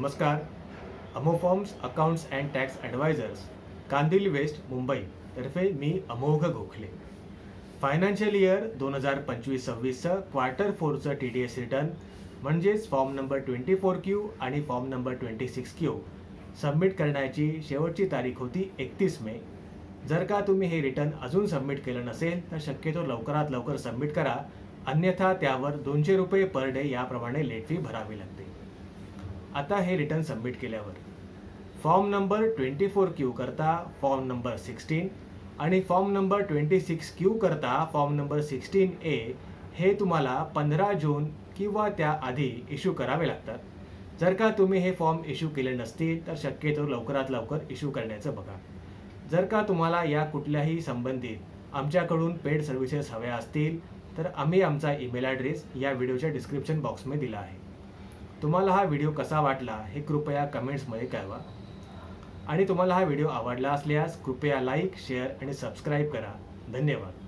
नमस्कार. Amoforms accounts and tax advisors Kandivali west Mumbai तर्फे मी अमोघ गोखले. फायनान्शियल इयर 2025-26चं क्वार्टर 4चं TDS रिटर्न म्हणजेच फॉर्म नंबर 24Q आणि फॉर्म नंबर 26Q सबमिट करण्याची शेवटची तारीख होती 31 मे. जर का तुम्ही हे रिटर्न अजून सबमिट केलं नसेल तर शक्यतो लवकरात लवकर सबमिट करा, अन्यथा त्यावर 200 रुपये पर डे याप्रमाणे लेट फी भरावी लागते. आता हे रिटर्न सबमिट केल्यावर फॉर्म नंबर 24Q करता फॉर्म नंबर 16 आणि फॉर्म नंबर 26Q करता फॉर्म नंबर 16A हे तुम्हाला 15 जून किंवा त्याआधी इश्यू करावे लागतात. जर का तुम्ही हे फॉर्म इश्यू केले नसतील तर शक्यतो लवकरात लवकर इश्यू करण्याचं बघा. जर का तुम्हाला या कुठल्याही संबंधित आमच्याकडून पेड सर्व्हिसेस हव्या असतील तर आम्ही आमचा ईमेल ॲड्रेस या व्हिडिओच्या डिस्क्रिप्शन बॉक्समध्ये दिला आहे. तुम्हाला हा व्हिडिओ कसा वाटला हे कृपया कमेंट्समध्ये कळवा आणि तुम्हाला हा व्हिडिओ आवडला असल्यास कृपया लाईक, शेअर आणि सबस्क्राईब करा. धन्यवाद.